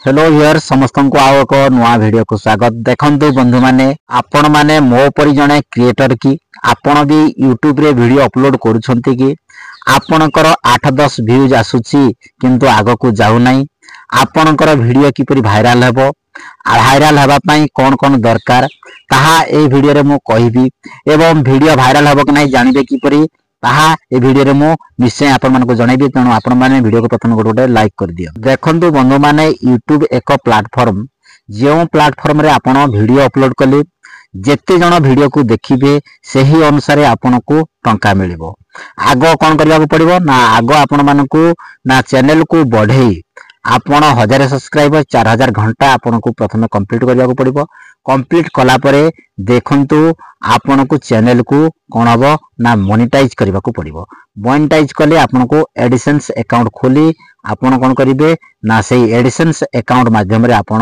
Hello here समस्त को आउ एक नुआ वीडियो को स्वागत। देखंतु बंधु माने आपण माने मो परि जणे क्रिएटर की आपण भी यूट्यूब रे वीडियो अपलोड करूछंती कि आपणकर 8-10 व्यूज आसुची किंतु आगो को जाउ नै। आपणकर वीडियो किपरि भाइराल हेबो भाइराल हेबा पई कोन कोन दरकार ताहा ए वीडियो रे मो कहिबी एवं वीडियो भाइराल हेबो कि नै जानिबे किपरि ताहा ए वीडियो रे मो निश्चय आपण मानको जणाइबी। तेणु आपण माने वीडियो को प्रथम गोटे लाइक कर दियो। देखंतु बंधु माने यूट्यूब एक प्लेटफॉर्म जो प्लेटफॉर्म रे आपण वीडियो अपलोड कले जेते जण वीडियो को देखिबे सही अनुसार आपण को टंका मिलिबो। आगो कोन करिया को पड़िबो ना आगो आपण मानको ना चैनल को बढ़ेई आपण 1000 सब्सक्राइबर 4000 घंटा आपण को प्रथम कंप्लीट करिया को पड़िबो। कंप्लीट कला परे देखंतु आपण को चैनल को कोन हबो ना मोनेटाइज करबा को पड़िबो। मोनेटाइज कले आपण को एडिसेंस अकाउंट खोली आपण कोन करिवे ना सेही एडिसेंस अकाउंट माध्यम रे आपण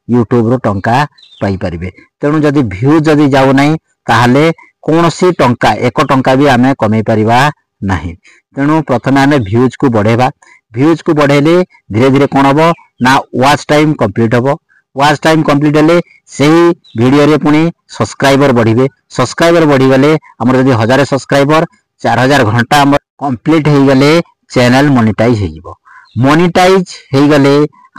यूट्यूब रो टंका पाई परिबे। तेणु जदि व्यू जदि जाउ नै ताहाले कोनोसी टंका 1 टंका भी आमे कमै परिबा नाही। तेणु प्रथम आमे व्यूज को बढ़ेबा। व्यूज को बढ़ेले धीरे धीरे कोन हबो ना वॉच टाइम कंप्लीट हबो। वॉच टाइम कंप्लीट हेले सही वीडियो रे पुनी सब्सक्राइबर बढ़िबे। सब्सक्राइबर बढ़ी गले हमर जदि 1000 सब्सक्राइबर 4000 घंटा हमर कंप्लीट हे गले चैनल मोनेटाइज हे जिवो। मोनेटाइज हे गले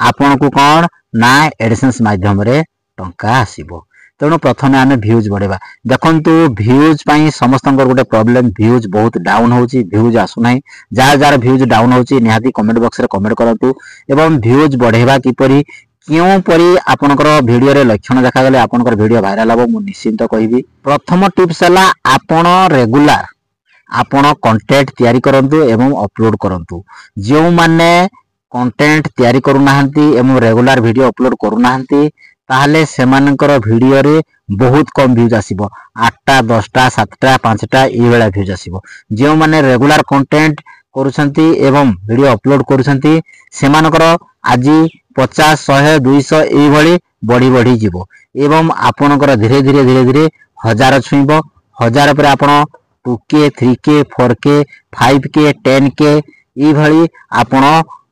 आपन को कोन ना एडिसेंस माध्यम रे टंका आसीबो। तेणु प्रथमे आमे व्यूज बढ़ेबा। देखंतु व्यूज पई समस्तंकर गोटे प्रॉब्लम व्यूज बहुत डाउन होची व्यूज आसु नै। जार जार व्यूज डाउन होची निहाती कमेंट बॉक्स रे कमेंट करंतु एवं व्यूज बढ़ेबा किपरि क्यों परि आपनकर वीडियो रे लक्षण देखा गले आपनकर वीडियो वायरल हबो मु निश्चिंत कहिबी। प्रथम टिप्स हला आपण रेगुलर आपण कंटेंट तयारी करंतु एवं अपलोड करंतु। जो माने कंटेंट तयारी करू नाहंती एवं रेगुलर वीडियो अपलोड करू नाहंती ताहले सेमानकर वीडियो रे बहुत कम व्यूज आसीबो। 8टा 10टा 7टा 5टा ए बेला व्यूज आसीबो। जो माने रेगुलर कंटेंट करूछंती एवं वीडियो अपलोड करूछंती सेमानकर आजी 50 100 200 ए भली बढ़ी बढ़ी जीवो एवं आपनकर धीरे धीरे धीरे धीरे 1000 छुइबो। 1000 पर आपण 2K 3K 4K 5K 10K ए भली आपण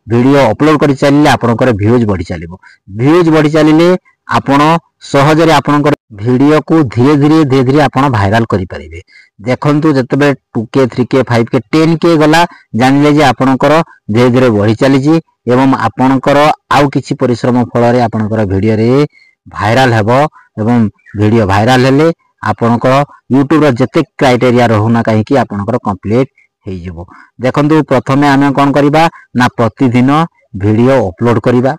वीडियो अपलोड करि चलिले आपनकर व्यूज बढ़ी चलिबो। व्यूज बढ़ी चलिले आपण सहजरे आपनकर वीडियो को धीरे धीरे धीरे धीरे आपण वायरल करि परिबे। देखंतु जतबे 2K 3K 5K 10K गला जानिले जे आपनकर धीरे धीरे बढ़ी चली जी एवं आपनकर आउ किछि परिश्रम फल रे आपनकर वीडियो रे वायरल हेबो एवं वीडियो वायरल हेले आपनकर यूट्यूब रो जते क्राइटेरिया रहुना काहे कि आपनकर कंप्लीट हे जिवो। देखंतु प्रथमे आमे कोन करिबा ना प्रतिदिन वीडियो अपलोड करिबा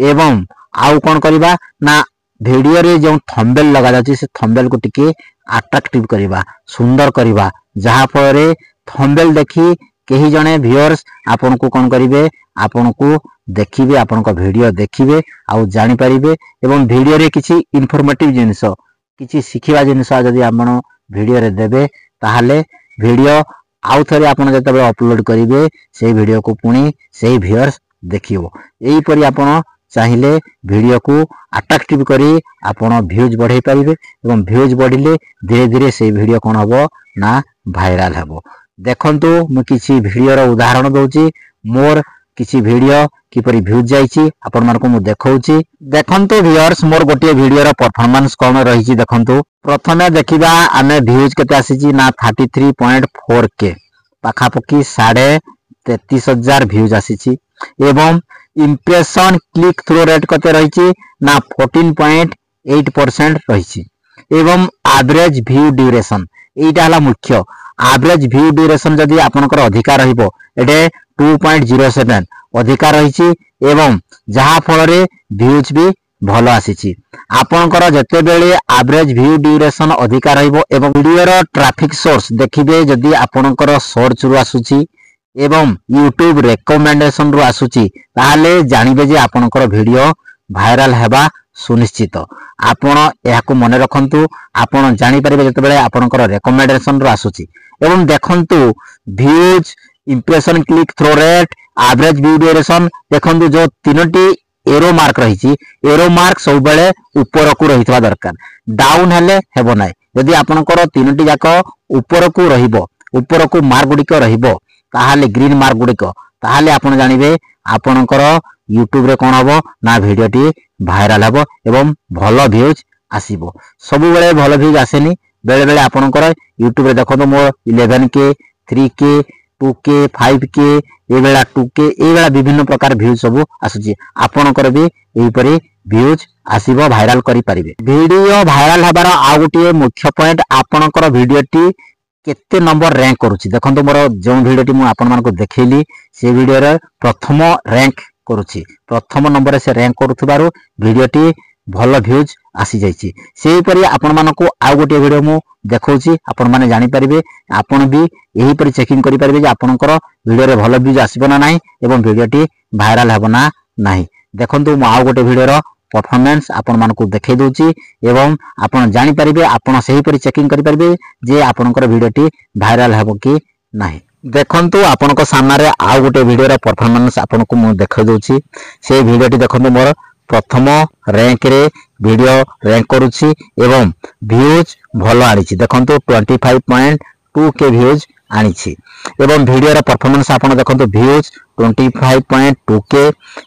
एवं आउ कोन करिबा ना वीडियो रे जो थंबनेल लगा जाछि से थंबनेल को टिके अट्रैक्टिव करिबा सुंदर करिबा जहा पर थंबनेल देखि केही जने व्यूअर्स आपन को कोन करिवे आपन को देखिबे आपन को वीडियो देखिबे आउ जानि परिबे एवं वीडियो रे किछि इन्फॉर्मेटिव जिंस किछि सिखिबा जिंस जदि आपन वीडियो रे देबे ताहाले वीडियो आउ थरे आपन जतबे अपलोड करिवे सेही वीडियो को पुनी सेही व्यूअर्स देखिबो। एही परि आपन चाहिले वीडियो को अट्रैक्टिव करी आपण व्यूज बढ़ाई पारिबे एवं व्यूज बढ़िले धीरे धीरे से वीडियो कोन हबो ना वायरल हबो। देखंतु मु किछि वीडियो रो उदाहरण दोउची मोर किछि वीडियो किपरि व्यूज जाईची आपण मानको मु देखौची। देखंतु व्यूअर्स मोर गोटे वीडियो रो परफॉर्मेंस कोन रहिची। देखंतु प्रथमे देखिबा आमे व्यूज केते आसीची ना 33.4K पाखा पकी 33,500 व्यूज आसीची एवं इम्प्रेशन क्लिक थ्रू रेट कते रहिची ना 14.8% रहिची एवं एवरेज व्यू ड्यूरेशन एटा हला मुख्य। एवरेज व्यू ड्यूरेशन जदी आपनकर अधिकार रहिबो एटे 2.07 अधिकार रहिची एवं जहा फल रे व्यूज भी भलो आसीची। आपनकर जते बेले एवरेज व्यू ड्यूरेशन अधिकार रहिबो एवं वीडियो रो ट्रैफिक सोर्स देखिबे जदी आपनकर सर्च रु आसुची एवं यूट्यूब रेकमेंडेशन रु आसुची ताहाले जानिबे जे आपनकर वीडियो वायरल हेबा सुनिश्चित। आपण एहाको मने रखंतु आपण जानि परिबे जतबेले आपनकर रेकमेंडेशन रु आसुची एवं देखंतु views impression click through rate average view duration देखंतु जो तीनोटी एरो मार्क रहिची एरो मार्क सब बेले ऊपर को रहितबा दरकार डाउन हेले हेबो नै। यदि आपनकर तीनोटी जाक ऊपर को रहिबो ऊपर को मार्क गुडी को रहिबो ताहाले ग्रीन मार्क गुडी को ताहाले आपण जानिबे आपनकर यूट्यूब रे कोन हबो ना वीडियोटी भाइराल हबो एवं भलो व्यूज आसीबो। सब बेले भलो व्यूज आसेनी, बेले बेले आपनकर यूट्यूब रे देखो मो 11K 3K 2K 5K ए बेला 2K ए बेला विभिन्न प्रकार व्यूज सब आसुची। आपनकर भी एही परी व्यूज आसीबो, भाइराल करि परिबे। वीडियो भाइराल हबार आ गोटे मुख्य पॉइंट आपनकर वीडियोटी केते नंबर रैंक करूची। देखंतु मोर जो वीडियोटी मु आपन मानको देखैली से वीडियो रे प्रथम रैंक करूची, प्रथम नंबर रे से रैंक करूथबारु वीडियोटी भलो व्यूज आसी जाईची। सेही परी आपन मानको आ गोटे वीडियो मु देखौची, आपन माने जानि परिबे, आपन भी एही परी चेकिंग करि परिबे जे आपनकर वीडियो रे भलो व्यूज आसीबो ना नाही एवं वीडियोटी भाइराल हबो ना नाही। देखंतु मु आ गोटे वीडियो रो परफॉर्मेंस आपन मानको देखै दोची एवं आपन जानि परिबे, आपन सेही परी चेकिंग करि परिबे जे आपनकर वीडियोटी भाइराल हबो कि नाही। देखंतु आपनको सामने रे आ गोटे वीडियो रो परफॉर्मेंस आपनको मु देखै दोची। से वीडियोटी देखंतु मोर प्रथम रैंक रे वीडियो रैंक करूची एवं व्यूज भलो आनिछि। देखंतु 25.2K व्यूज आनिछि एवं वीडियो रो परफॉर्मेंस आपन देखंतु व्यूज 25.2K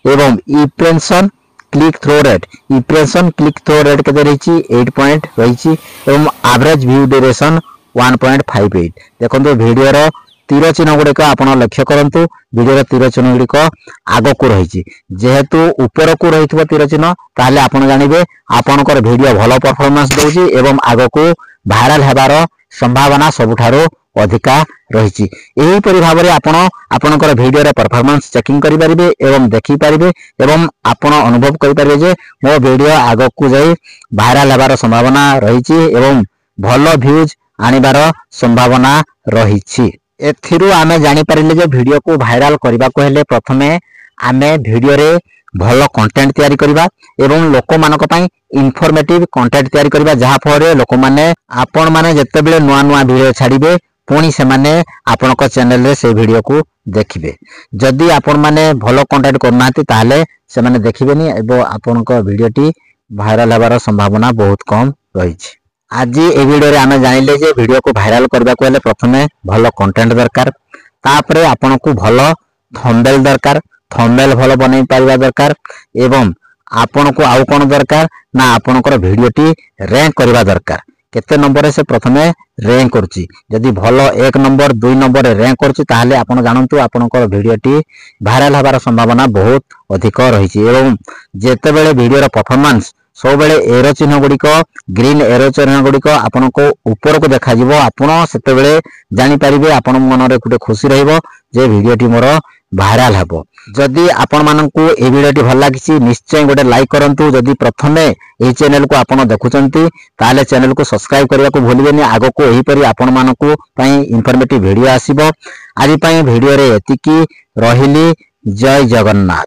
एवं impression click through rate, impression click through rate केते रहिछि 8 पॉइंट रहिछि एवं एवरेज व्यू ड्यूरेशन 1.58। देखंतु वीडियो रो तीर चिन्ह गुड़िक आप लक्ष्य करंतु, वीडियो तीर चिन्ह गुड़िक आग को रही, जेहेतु ऊपर को रही तीर चिन्ह ताले आपण जानिबे आपनकर वीडियो भलो परफॉर्मेंस दउची एवं आग को भाइराल हेबार संभावना सबुठारो अधिका रही। एही परि भाबरे आपण आपनकर वीडियो रे परफॉर्मेंस चेकिंग करि परिबे एवं देखि परिबे एवं आपण अनुभव करि परिबे जे मो वीडियो आग को जाई भाइराल हेबार संभावना रही एवं भलो व्यूज आनिबार संभावना रही। एथिरु आमे जानि परिले जे वीडियो को भाइराल करबा को हेले प्रथमे आमे वीडियो रे भलो कंटेंट तयारी करबा एवं लोक मानक पई इन्फॉर्मेटिव कंटेंट तयारी करबा, जहा फरे लोक माने आपण माने जत्ते बेले नुआ नुआ वीडियो छाडिबे पुणी से माने आपनक चैनल रे से वीडियो को देखिबे। जदि आपण माने भलो कंटेंट करनाती ताले से माने देखिबेनी एवं आपनक वीडियोटी भाइराल हेबार संभावना बहुत कम रही। आज ए वीडियो रे आमे जानिले जे वीडियो को भाइराल करबा को हेले प्रथमे भलो कंटेंट दरकार, तापरे आपन को भलो थंबनेल दरकार, थंबनेल भलो बनै पारिबा दरकार एवं आपन को आउ कोन दरकार ना आपनकर वीडियोटी रैंक करबा दरकार। केते नंबर से प्रथमे रैंक करछि, जदि भलो 1 नंबर 2 नंबर रैंक करछि ताहाले आपण जानंतु आपनकर वीडियोटी भाइराल हबार संभावना बहुत अधिक रही। एवं जेते बेले वीडियो रो परफॉर्मेंस सब बेले एरो चिन्ह गुड़िक ग्रीन एरो चिन्ह गुड़िक आपन को ऊपर को देखा जिवो, आपण सेते बेले जानि परिबे आपण मन रे गुटे खुशी रहइबो जे वीडियोटी मोर भाइराल हबो। जदि आपण माननकु ए वीडियोटी भल लागिछि निश्चय गोटे लाइक करंतु। जदि प्रथमे ए चैनल को आपण देखुचंती ताले चैनल को सब्सक्राइब करिया को भूलिबेनी, आगो को एही परि आपण माननकु पई इन्फॉर्मेटिव वीडियो आसीबो। आज पई वीडियो रे एतिकी रहिली। जय जगन्नाथ।